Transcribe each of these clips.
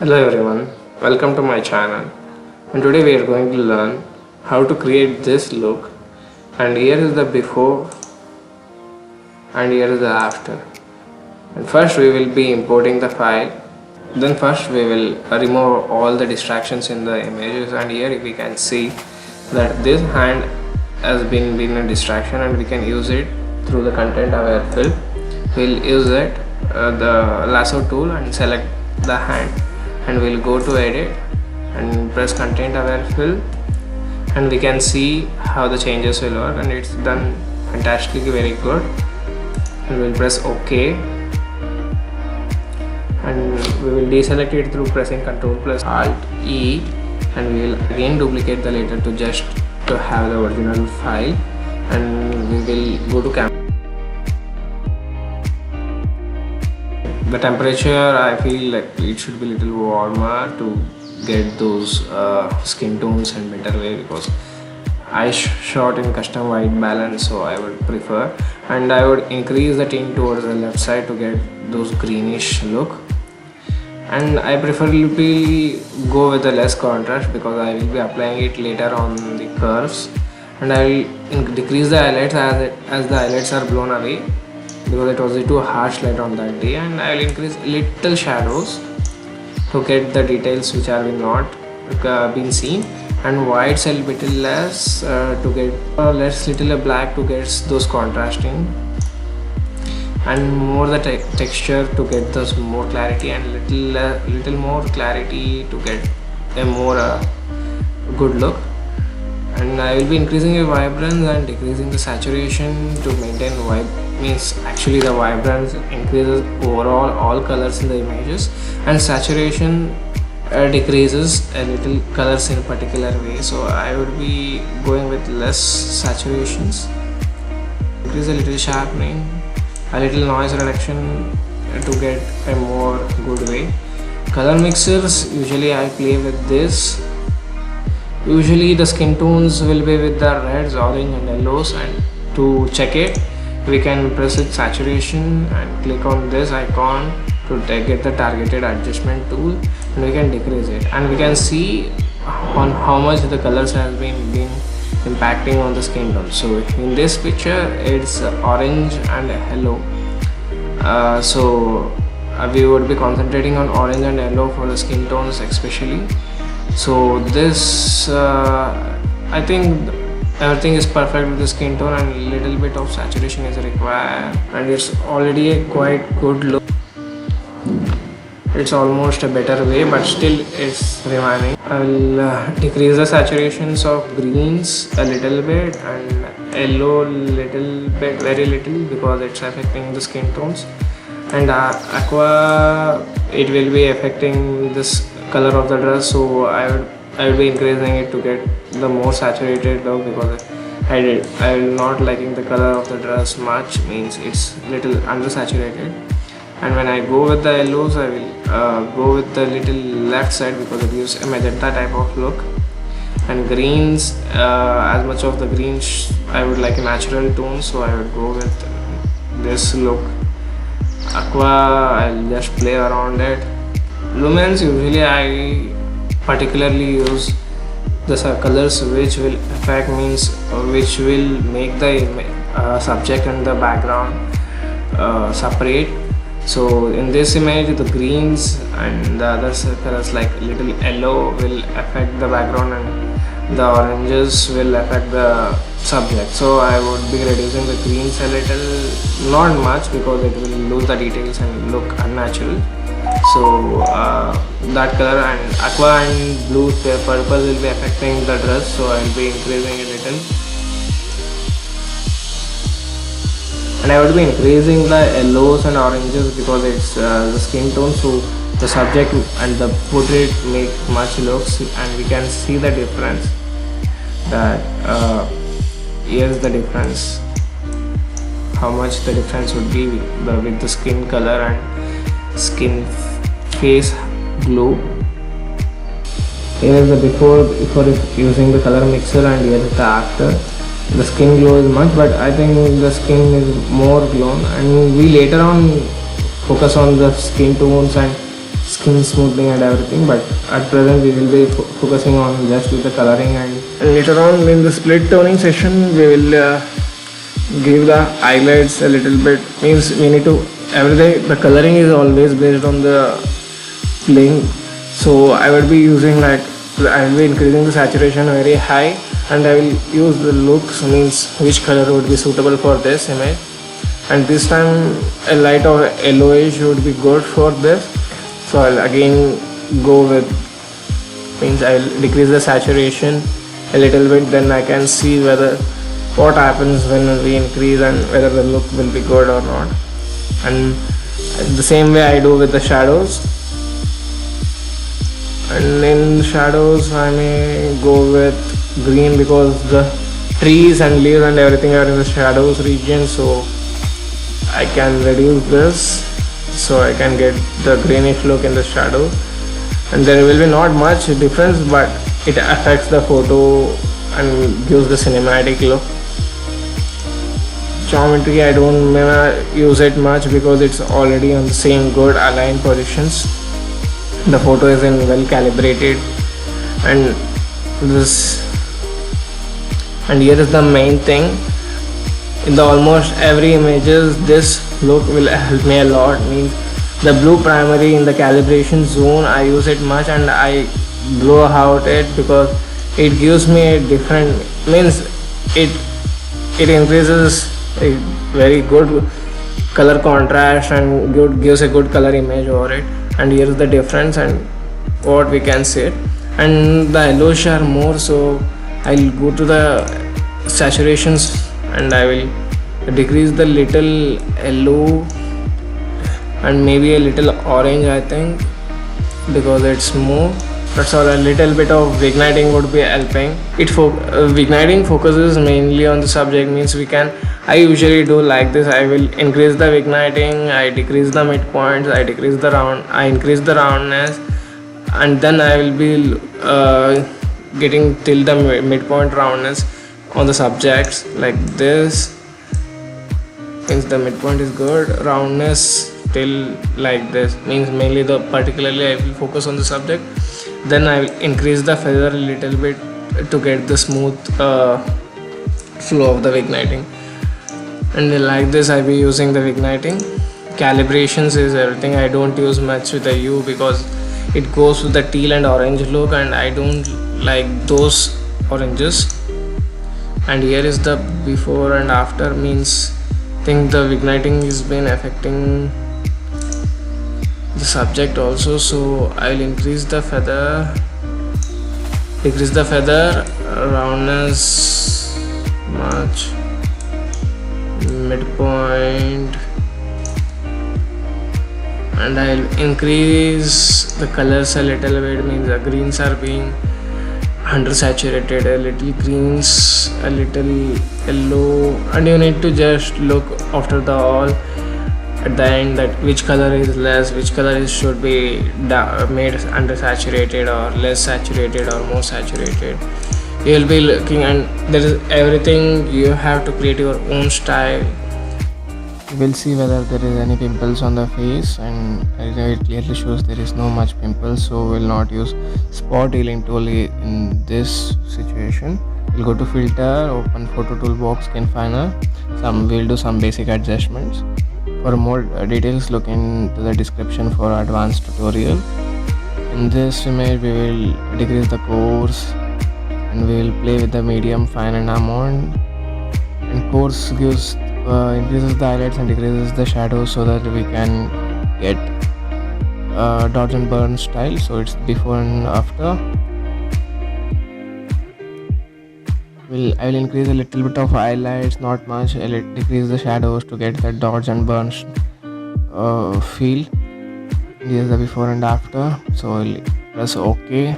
Hello everyone, welcome to my channel, and today we are going to learn how to create this look. And here is the before and here is the after. And first we will be importing the file, then first we will remove all the distractions in the images, and here we can see that this hand has been a distraction and we can use it through the content aware fill. We'll use it the lasso tool and select the hand, and we'll go to edit and press content aware fill, and we can see how the changes will work, and it's done fantastically very good. And we'll press OK, and we will deselect it through pressing Ctrl plus Alt E, and we will again duplicate the layer to have the original file, and we will go to camera. The temperature, I feel like it should be a little warmer to get those skin tones and better way, because I shot in custom white balance, so I would prefer, and I would increase the tint towards the left side to get those greenish look. And I preferably go with the less contrast because I will be applying it later on the curves, and I will decrease the highlights as the highlights are blown away, because it was too harsh light on that day, and I will increase little shadows to get the details which are not been seen, and whites a little less to get little black to get those contrasting, and more the texture to get those more clarity, and little more clarity to get a more good look. And I will be increasing the vibrance and decreasing the saturation to maintain means actually the vibrance increases overall all colors in the images, and saturation decreases a little colors in a particular way. So I would be going with less saturations, increase a little sharpening, a little noise reduction to get a more good way. Color mixers, usually I play with this. Usually the skin tones will be with the reds, orange and yellows, and to check it we can press it saturation and click on this icon to get the targeted adjustment tool, and we can decrease it, and we can see on how much the colors has been impacting on the skin tone. So in this picture it's orange and yellow, so we would be concentrating on orange and yellow for the skin tones especially. So this I think everything is perfect with the skin tone, and a little bit of saturation is required, and it's already a quite good look. It's almost a better way, but still it's remaining. I will decrease the saturations of greens a little bit and yellow little bit, very little, because it's affecting the skin tones, and aqua, it will be affecting this color of the dress, so I will be increasing it to get the more saturated look, because I will not liking the color of the dress much, means it's little undersaturated. And when I go with the yellows, I will go with the little left side because it gives a magenta type of look. And greens, as much of the greens I would like a natural tone, so I would go with this look. Aqua, I'll just play around it. Lumens, usually I particularly use the colors which will affect, means which will make the subject and the background separate. So in this image the greens and the other colors like little yellow will affect the background, and the oranges will affect the subject. So I would be reducing the greens a little, not much, because it will lose the details and look unnatural. So that color, and aqua and blue purple will be affecting the dress, so I will be increasing a little, and I would be increasing the yellows and oranges because it's the skin tone, so the subject and the portrait make much looks, and we can see the difference. That here's the difference, how much the difference would be with the skin color and skin face glow. Here is the before using the color mixer, and here is the after. The skin glow is much, but I think the skin is more glown, and we later on focus on the skin tones and skin skin smoothing and everything, but at present we will be focusing on just with the coloring, and later on in the split toning session we will give the highlights a little bit. Means we need to every day the coloring is always based on the playing, so I will be using like I will be increasing the saturation very high, and I will use the looks, means which color would be suitable for this image. And this time a light of yellowish would be good for this, so I'll again go with, means I'll decrease the saturation a little bit, then I can see whether what happens when we increase and whether the look will be good or not. And the same way I do with the shadows, and in shadows I may go with green because the trees and leaves and everything are in the shadows region, so I can reduce this so I can get the greenish look in the shadow, and there will be not much difference, but it affects the photo and gives the cinematic look. Geometry I don't use it much because it's already on the same good aligned positions. The photo is in well calibrated, and here is the main thing. In the almost every images this look will help me a lot. Means the blue primary in the calibration zone I use it much, and I blow out it because it gives me a different, means it increases a very good color contrast and gives a good color image over it. And here is the difference and what we can see it. And the yellows are more, so I'll go to the saturations and I will decrease the little yellow and maybe a little orange, I think, because it's more. That's all. A little bit of vigniting would be helping. Vigniting focuses mainly on the subject, means I usually do like this. I will increase the vigniting, I decrease the midpoints, I increase the roundness, and then I will be getting till the midpoint roundness on the subjects like this. Means the midpoint is good, roundness till like this, means mainly particularly I will focus on the subject. Then I will increase the feather a little bit to get the smooth flow of the vigniting. And like this I will be using the vigniting. Calibrations is everything. I don't use much with the hue because it goes with the teal and orange look, and I don't like those oranges. And here is the before and after, means I think the vigniting has been affecting the subject also, so I will increase the feather, decrease the feather, roundness much, midpoint, and I will increase the colors a little bit. Means the greens are being undersaturated, a little greens, a little yellow, and you need to just look after the all at the end that which color is less, which color should be made undersaturated or less saturated or more saturated. You will be looking, and there is everything. You have to create your own style. We'll see whether there is any pimples on the face, and it clearly shows there is no much pimples, so we'll not use spot healing tool in this situation. We'll go to filter, open photo toolbox, skin finer. We'll do some basic adjustments. For more details, look into the description for advanced tutorial. In this image we will decrease the coarse and we will play with the medium, fine and amount. And coarse gives increases the highlights and decreases the shadows so that we can get dodge and burn style. So it's before and after. I will increase a little bit of highlights, not much. I'll decrease the shadows to get that dodge and burn feel. Here's the before and after. So I'll press OK.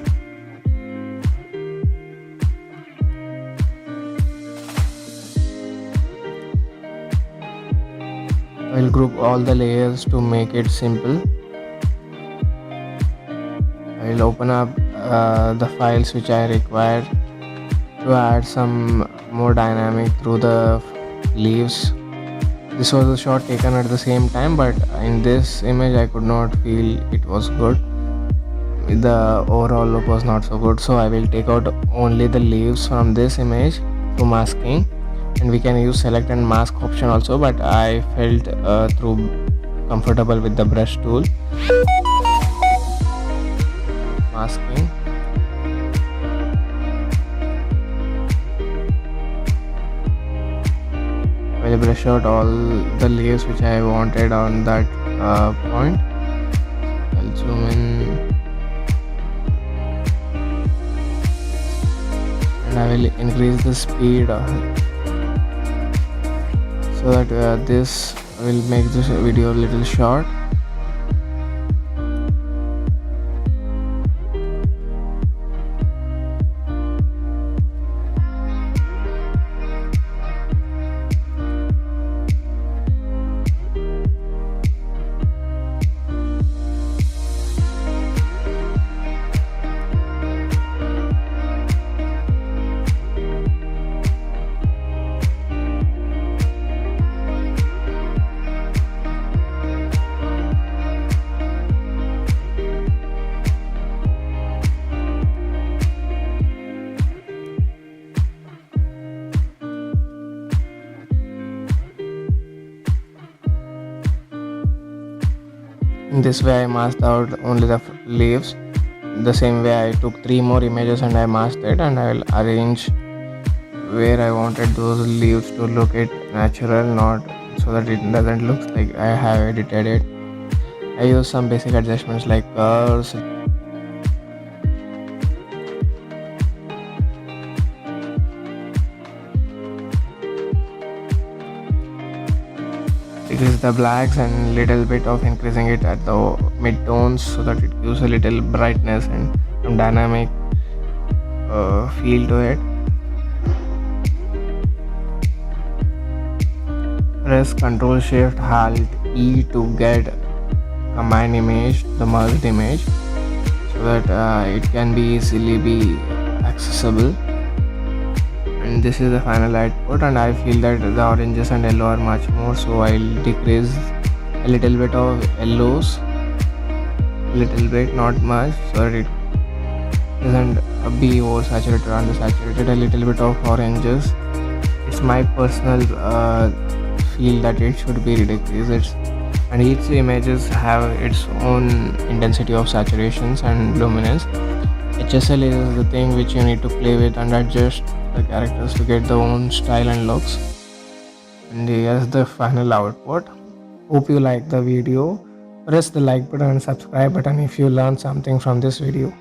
I'll group all the layers to make it simple. I'll open up the files which I require to add some more dynamic through the leaves. This was a shot taken at the same time, but in this image I could not feel it was good, the overall look was not so good, so I will take out only the leaves from this image through masking, and we can use select and mask option also, but I felt through comfortable with the brush tool masking. I will brush out all the leaves which I wanted on that point. I'll zoom in and I will increase the speed so that this will make this video a little short. In this way I masked out only the leaves. The same way I took 3 more images and I masked it, and I will arrange where I wanted those leaves to look it natural, not so that it doesn't look like I have edited it. I use some basic adjustments like curves, decrease the blacks and little bit of increasing it at the mid tones so that it gives a little brightness and some dynamic feel to it. Press Ctrl Shift Alt E to get combined image, the merged image, so that it can be easily be accessible. And this is the final output, and I feel that the oranges and yellow are much more, so I'll decrease a little bit of yellows, little bit, not much, so that it doesn't be oversaturated or undersaturated. A little bit of oranges. It's my personal feel that it should be decreased, and each images have its own intensity of saturations and luminance. HSL is the thing which you need to play with and adjust the characters to get their own style and looks. And here's the final output. Hope you like the video. Press the like button and subscribe button if you learned something from this video.